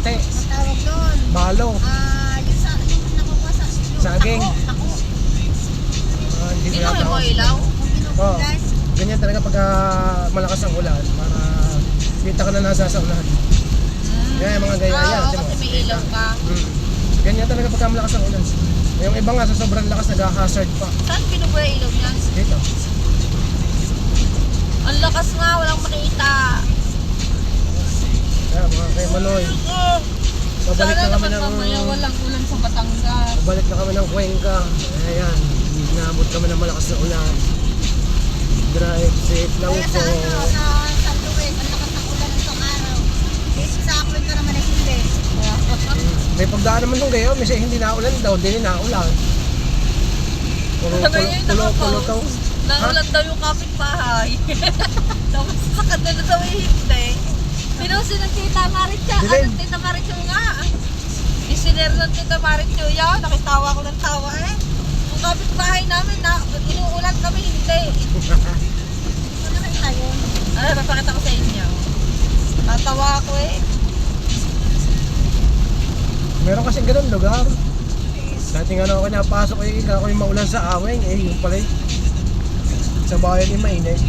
puti. Ang tawag doon. Balo. Yung sa, yung nakukuha sa, yung Saging. Tako. Hindi ko Ilaw yata. mo ilaw? Kung Oo. pinupulas. Ganyan talaga pagka malakas ang ulan para kita ka na nasa ulan. Kaya mga gaya yan. Oo, di ba? kasi may ilaw ka. Ganyan talaga pagka malakas ang ulan. Yung iba nga sa sobrang lakas nag-hazard pa. Saan pinubuhay ilaw niyan? Dito. Ang lakas nga, walang makita. Kaya mga kay Manoy. Babalik Sana na kami naman ng... mamaya walang ulan sa Batangas. Babalik na kami ng Cuenca. Ayan. Naabot kami ng malakas na ulan. Drive safe lang Kaya po. sa ano, sa San Luis, ang lakas ng ulan itong araw. Dito sa akin ka naman ay hindi. May pagdaan naman nung gayo. May hindi na ulan daw. Hindi na ulan. Sabi niya yung Pulo to. naulan daw yung kapitbahay. Tapos sa kanila daw ay hindi. Pinusin ng Tita Maricha. Dilim. Ano, Tita Maricha nga. Isiner ng Tita Maricha. Yaw, nakitawa ko ng tawa eh. Yung kapitbahay namin, inuulan kami, hindi. Ano nakita yun? Ano, papakita ko sa inyo. Tatawa ako eh. Meron kasing ganun lugar. Dati nga ako napasok ako yung maulan sa aweng. Yung pala sa bayan ni mainit.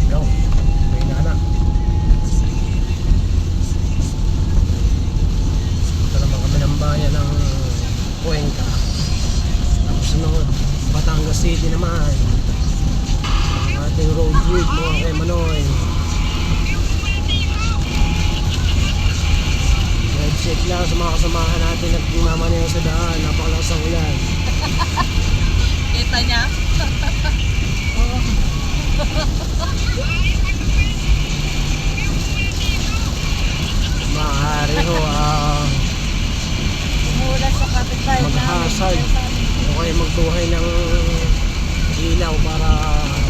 Go. May nana. Ito naman kami ng bayan ng Cuenca. Tapos sunod, Batangas City naman. Ang ating road trip mga kay Manoy. Ride safe lang sa mga kasamahan natin at mamanayaw sa daan. Napakalakas ang ulan. Kita niya? Maaari ho Umulan sa kapitbahay mag-hazard o kaya magbuhay ng ilaw para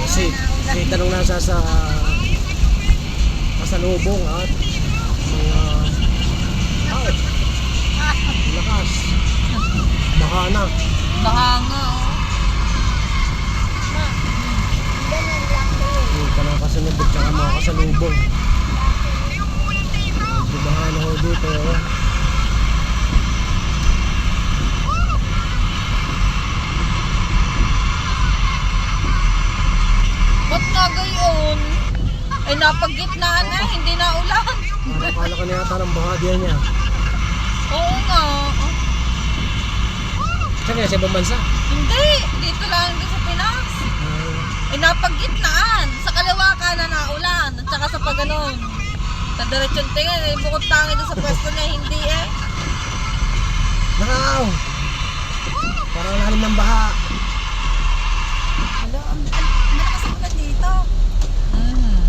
safe. Kasi tanong nasa sa kasalubong at mga lakas. Baka na. Baka nga oh. Ganun lang din. Hindi ka na kasunod at saka mga kasalubong. Dibahan ako dito. Ba't nga gayon? Ay napagitnaan na, hindi na ulan. Akala ka na yata ng bahadya niya. Oo nga. Saan kaya sa ibang bansa? Hindi, dito lang din sa Pinas. Ay napagitnaan. Sa kaliwa ka na naulan. At saka sa paganon. Sa diretsyon tingin, eh, bukod tangi doon sa pwesto niya, hindi eh. Nakaw! Parang lalim ng baha. Ano, malakas ang ulan dito.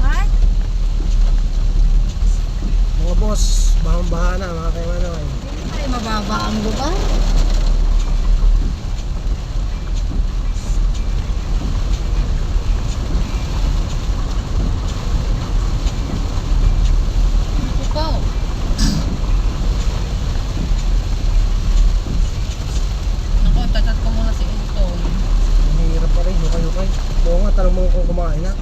Ha? Mga boss, bahang-baha na mga kay Manoy. Hindi pa rin mababa ang lugar. Ito po. Naku, tatat ko muna si Utol. Mahirap pa rin, hukay-hukay. Oo nga, tanong mo kung kumain na.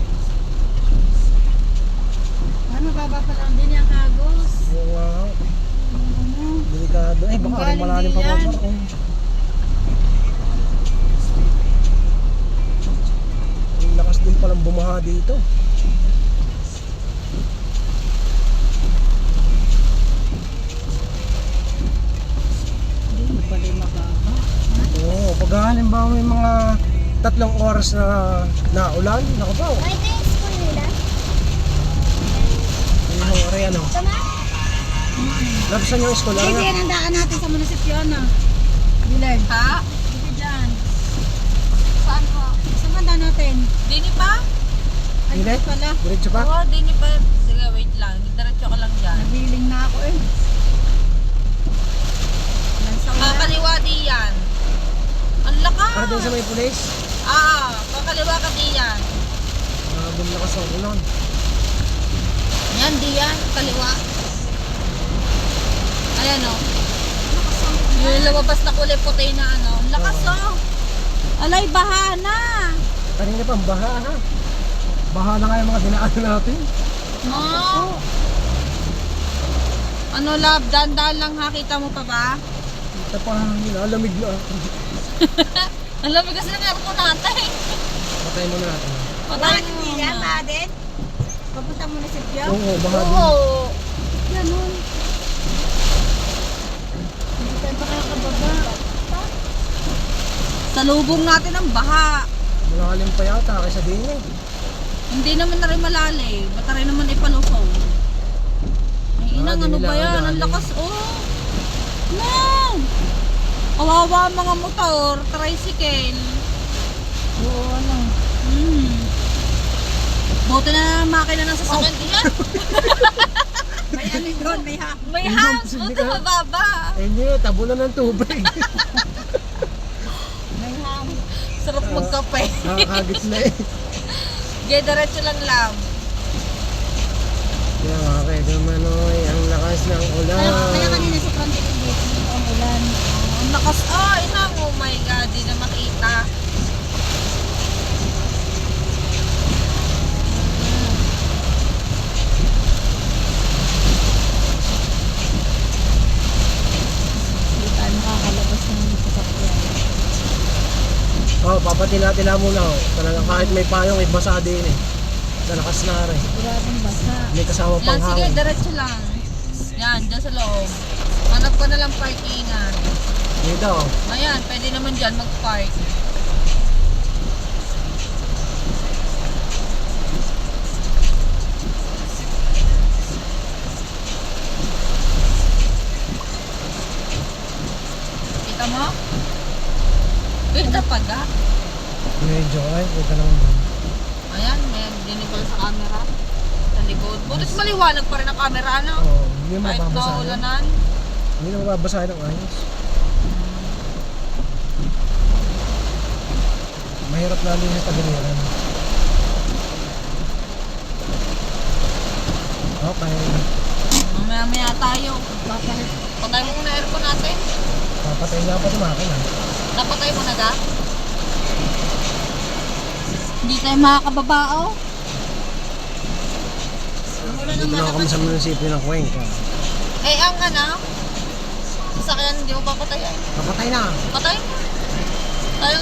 Ano, mababa pa lang din yung kagos. Oo nga, Ano? delikado. Ay, baka rin Galing malalim din pa yan. ba? Ang lakas din palang bumaha dito. Hindi pa rin mababa. Oo, pag halimbawa may mga 3 oras na naulan, naku po. Ay, ito yung school nila. Yung oras ano. Tama? Labasan yung school, ano Hindi, na? yan ang daan natin sa munisipyo, no? Bilard. Ha? Dito dyan. Saan po? Saan ba daan natin? Dini pa? Ay, Hindi? dito pala. Diretso pa? Oo, dini pa. Sige, wait lang. Diretso ka lang dyan. Nabiling na ako eh. Lansaw na. Kakaliwa di yan. Ang lakas. Para doon sa may pulis. Kakaliwa ka di yan. Bumlakas ang ulan. Yan, di yan. Kaliwa. Ayan o. Yung lumabas na kulay puti na ano. Ang lakas o. Alay, baha na. Kanina pa, baha ha. Baha na nga yung mga dinaanan natin. Oh. Ano love, dandan lang ha. Kita mo pa ba? Kita pa hangin, alamig na ako. Ang lamig kasi ng aircon natin. Patay mo na natin. Patayin mo Hindi yan, muna. baha din. Papunta mo na sa Pio. Oo, baha din. Oo. Ganun. Hindi tayo pa kaya kababa. Salubong natin ang baha. Malalim pa yata kaysa din eh. Hindi naman na rin malalim. Ba't rin naman ipalusong? Ay, inang, di ano nila ba yan? Ang malalim. lakas, oh. No! Kawawa ang mga motor, tricycle. Oo, ano. Buti na makina ng sasakyan diyan. May ano doon, may ha. May Hindi hams, ka- buti mababa. Eh hindi, tabunan ng tubig. May ham. Sarap magkape. Nakakagit na eh. Gaya, diretso lang lang. Kaya mga kaibigan Manoy, ang lakas ng ulan. Kaya kanina sa front end dito, ang ulan. Ang lakas, inang, oh my god, di na makita. Hindi tayo makakalabas ng sasakyan. Oh, papatila-tila muna oh. Talagang kahit may payong, may basa din eh. Nalakas na rin. Siguradong basa. May kasama Yan, pang sige, hangin. diretso lang. Yan, dyan sa loob. Hanap ko na lang parkingan. Dito oh. Ayan, pwede naman dyan mag-park. Kita mo? Kita pa ga? Medyo ay, huwag ka naman doon. Ayan, may dinibal sa camera. Sa likod. Butit maliwanag pa rin ang camera, ano? Oh, hindi mo Kahit mababasahin. maulanan. Hindi mo mababasahin ng ayos. Mahirap na din yung tagiliran. Okay. Mamaya-maya tayo. Patay mo muna aircon natin. Papatay nga pa tumakin ah. Napatay mo na ga? Hindi tayo makakababa, oh. Dito na ako kami sa munisipyo ng Cuenca. Eh, ang ano? Sasakyan, hindi mo papatayin. Papatay na! Patay mo. Tayo